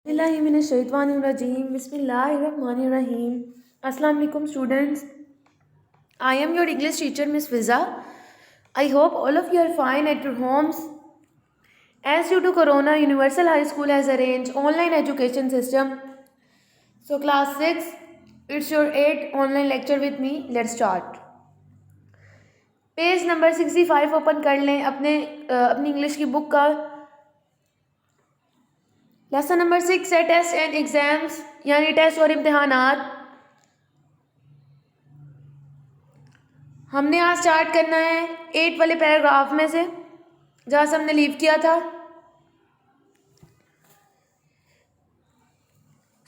Bismillahirrahmanirrahim. Bismillahirrahmanirrahim. Assalamu alaikum students. I am your English teacher Miss Fiza. I hope all of you are fine at your homes. As due to Corona, Universal High School has arranged online education system. So class 6, it's your 8th online lecture with me. Let's start. Page number 65 open कर लें अपनी English की book का। Lesson number 6 है test and exams, यानी test और इम्तिहानात। हमने आज स्टार्ट करना है 8 वाले पैराग्राफ में से जहाँ से हमने लीव किया था।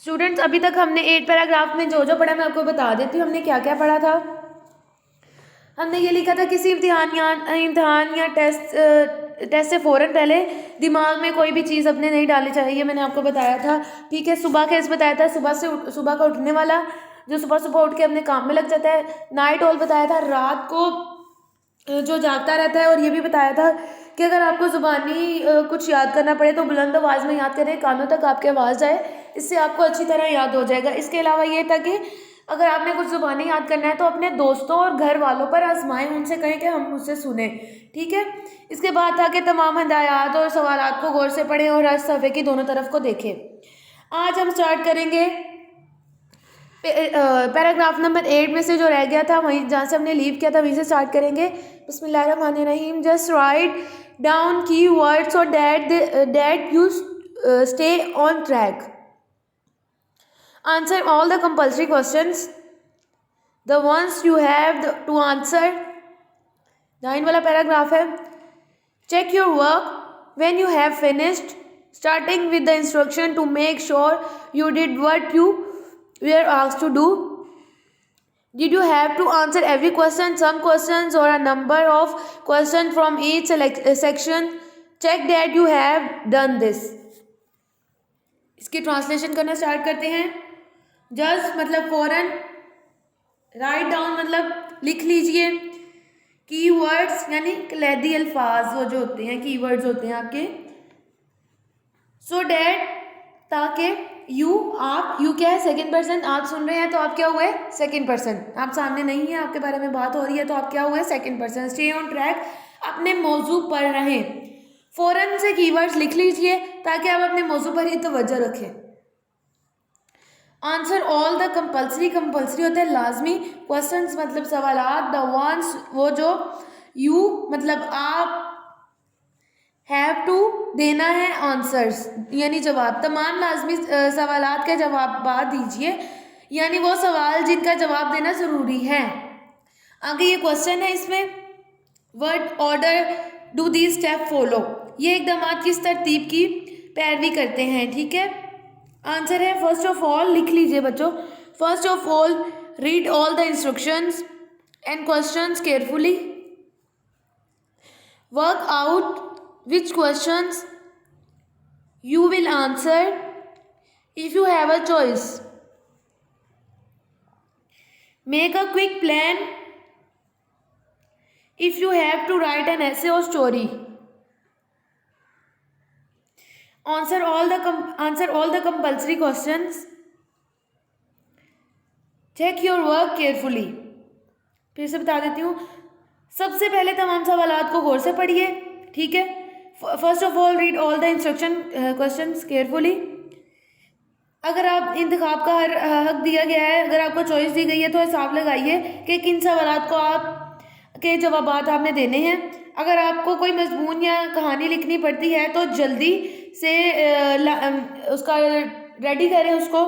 स्टूडेंट्स, अभी तक हमने 8 पैराग्राफ में जो जो पढ़ा मैं आपको बता देती हूँ हमने क्या क्या पढ़ा था। हमने ये लिखा था किसी इम्तिहान या टेस्ट से फ़ौरन पहले दिमाग में कोई भी चीज़ अपने नहीं डालनी चाहिए, मैंने आपको बताया था। ठीक है, सुबह केस बताया था, सुबह का उठने वाला जो सुबह उठ के अपने काम में लग जाता है। नाइट ऑल बताया था, रात को जो जागता रहता है। और ये भी बताया था कि अगर आपको ज़ुबानी कुछ याद करना पड़े तो बुलंद आवाज़ में याद करें, कानों तक आपकी आवाज़ जाए, इससे आपको अच्छी तरह याद हो जाएगा। इसके अलावा ये था कि अगर आपने कुछ ज़ुबानी याद करना है तो अपने दोस्तों और घर वालों पर आजमाएं, उनसे कहें कि हम मुझसे सुने। ठीक है, इसके बाद था कि तमाम हिदायत और सवालात को गौर से पढ़ें और हर सफ़े की दोनों तरफ को देखें। आज हम स्टार्ट करेंगे पैराग्राफ नंबर 8 में से जो रह गया था, वहीं जहाँ से हमने लीव किया था वहीं से स्टार्ट करेंगे। बिस्मिल्लाहिर्रहमानिर्रहीम। जस्ट राइट डाउन की वर्ड्स और that you stay on track. Answer all the compulsory questions, the ones you have to answer. 9 वाला पैराग्राफ है। Check your work when you have finished, starting with the instruction to make sure you did what you were asked to do. Did you have to answer every question, some questions or a number of questions from each section? Check that you have done this. इसकी translation करना start करते हैं। Just मतलब फ़ौरन, write down मतलब लिख लीजिए, keywords यानी कलैदी अल्फाज वो जो होते हैं, कीवर्ड्स होते हैं आपके। सो डैट ताकि यू क्या है सेकंड पर्सन, आप सुन रहे हैं तो आप क्या हुए सेकंड पर्सन, आप सामने नहीं है, आपके बारे में बात हो रही है तो आप क्या हुए second person. Stay on track, अपने मौजू पर रहें। फ़ौरन से कीवर्ड्स लिख लीजिए ताकि आप अपने मौजू पर ही तवज्जो रखें। आंसर ऑल द कंपल्सरी होता है लाजमी, क्वेश्चंस मतलब सवालात, द वंस वो जो, यू मतलब आप, हैव टू देना है आंसर्स यानी जवाब। तमाम लाजमी सवालात के जवाब दीजिए, यानी वो सवाल जिनका जवाब देना ज़रूरी है। आगे ये क्वेश्चन है, इसमें what order do these step follow, ये इकदामात किस तरतीब की पैरवी करते हैं। ठीक है, आंसर है फर्स्ट ऑफ ऑल, लिख लीजिए बच्चों। First of all read all the instructions and questions carefully. Work out which questions you will answer if you have a choice. Make a quick plan if you have to write an essay or story. Answer all the compulsory questions. Check your work carefully. फिर से बता देती हूँ, सबसे पहले तमाम सवालात को गौर से पढ़िए। ठीक है, first of all read all the instruction questions carefully. अगर आप इंतखाब का हक दिया गया है, अगर आपको चॉइस दी गई है तो हिसाब लगाइए कि किन सवालात को आप के जवाबात आपने देने हैं। अगर आपको कोई मजमून या कहानी लिखनी पड़ती है तो जल्दी से उसका रेडी करें, उसको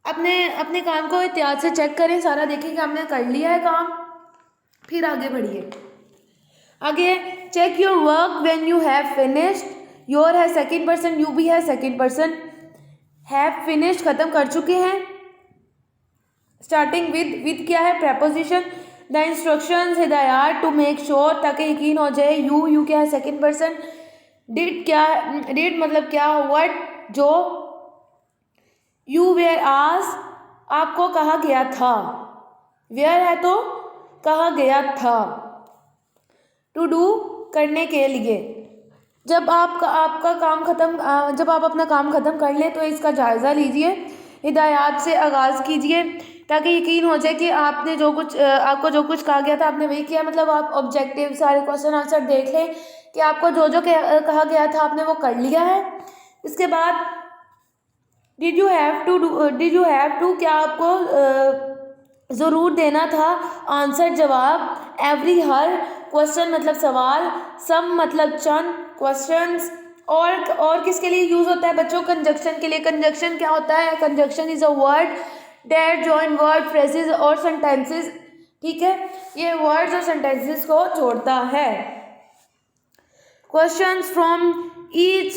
अपने काम को एहतियात से चेक करें, सारा देखें कि आपने कर लिया है काम, फिर आगे बढ़िए। आगे check your work when you have finished, your है सेकंड पर्सन, यू भी है सेकंड पर्सन, हैव फिनिश्ड ख़त्म कर चुके हैं। स्टार्टिंग विद क्या है प्रेपोजिशन, द इंस्ट्रक्शंस हिदायत, टू मेक श्योर ताकि यकीन हो जाए, यू क्या है सेकंड पर्सन, डिड मतलब क्या, व्हाट जो, यू वेयर आस्क्ड आपको कहा गया था, वेयर है तो कहा गया था, टू डू करने के लिए, जब आप अपना काम ख़त्म कर लें तो इसका जायज़ा लीजिए, हिदायत से आगाज़ कीजिए ताकि यकीन हो जाए कि आपको जो कुछ कहा गया था आपने वही किया। मतलब आप ऑब्जेक्टिव सारे क्वेश्चन आंसर देख लें कि आपको जो जो कहा गया था आपने वो कर लिया है। इसके बाद डिड यू हैव टू क्या आपको ज़रूर देना था आंसर जवाब, एवरी हर क्वेश्चन मतलब सवाल, सम मतलब चंद क्वेश्चंस। और किसके लिए यूज़ होता है बच्चों? कंजक्शन के लिए। कंजक्शन क्या होता है? Conjunction is a word that join word phrases और सेंटेंसेस। ठीक है, ये वर्ड्स और सेंटेंसेस को जोड़ता है। क्वेश्चंस फ्रॉम ईच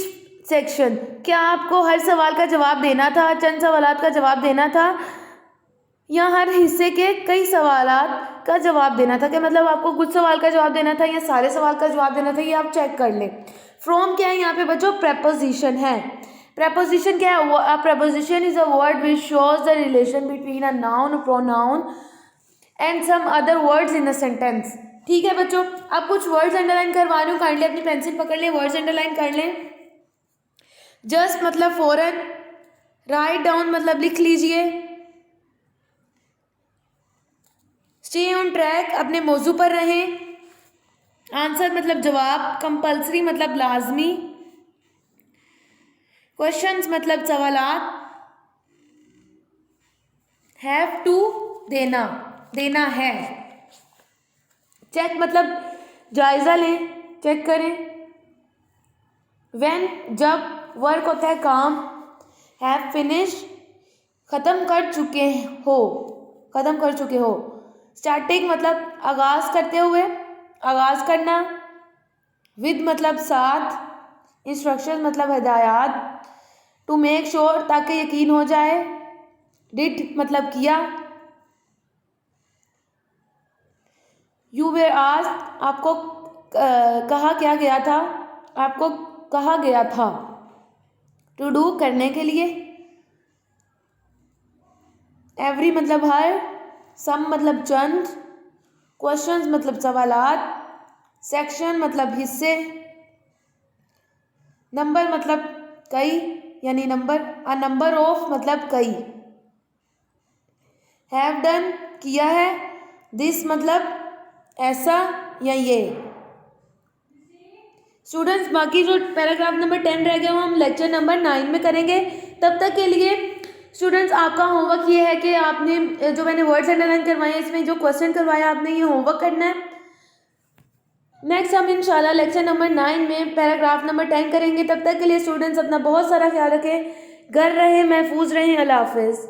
सेक्शन, क्या आपको हर सवाल का जवाब देना था, चंद सवालात का जवाब देना था, या हर हिस्से के कई सवालात का जवाब देना था? क्या मतलब आपको कुछ सवाल का जवाब देना था या सारे सवाल का जवाब देना था? ये आप चेक कर लें। फ्रॉम क्या है यहाँ पे बच्चों? प्रेपोजिशन है। प्रेपोजिशन क्या है? A preposition is a word which shows the relation between a noun, pronoun and some other words in a sentence. ठीक है बच्चों, अब कुछ वर्ड्स अंडरलाइन करवा रही हूँ, काइंडली अपनी पेंसिल पकड़ लें, वर्ड्स अंडरलाइन कर लें। जस्ट मतलब फौरन, राइट डाउन मतलब लिख लीजिए, स्टे ऑन ट्रैक अपने मौजू पर रहें, आंसर मतलब जवाब, कंपल्सरी मतलब लाजमी, क्वेश्चंस मतलब सवालात, हैव टू देना, देना है, चेक मतलब जायज़ा लें, चेक करें, व्हेन जब, वर्क होता है काम, हैव फिनिश ख़त्म कर चुके हो, ख़त्म कर चुके हो, स्टार्टिंग मतलब आगाज़ करते हुए, आगाज़ करना, विद मतलब साथ, इंस्ट्रक्शन मतलब हिदायत, टू मेक श्योर ताकि यकीन हो जाए, डिड मतलब किया, यू वेर आस्क्ड आपको कहा क्या गया था, आपको कहा गया था, टू डू करने के लिए, एवरी मतलब हर, सम मतलब चंद, क्वेश्चंस मतलब सवालात, सेक्शन मतलब हिस्से, नंबर मतलब कई यानी नंबर, अ नंबर ऑफ मतलब कई, हैव डन किया है, दिस मतलब ऐसा या ये। स्टूडेंट्स बाकी जो पैराग्राफ नंबर 10 रह गया वो हम लेक्चर नंबर 9 में करेंगे। तब तक के लिए स्टूडेंट्स आपका होमवर्क ये है कि आपने जो मैंने वर्ड्स अंडरलाइन करवाए हैं इसमें जो क्वेश्चन करवाया आपने ये होमवर्क करना है। नेक्स्ट हम इंशाल्लाह लेक्चर नंबर 9 में पैराग्राफ नंबर 10 करेंगे। तब तक के लिए स्टूडेंट्स अपना बहुत सारा ख्याल रखें, घर रहें, महफूज रहें। अल्लाह हाफिज़।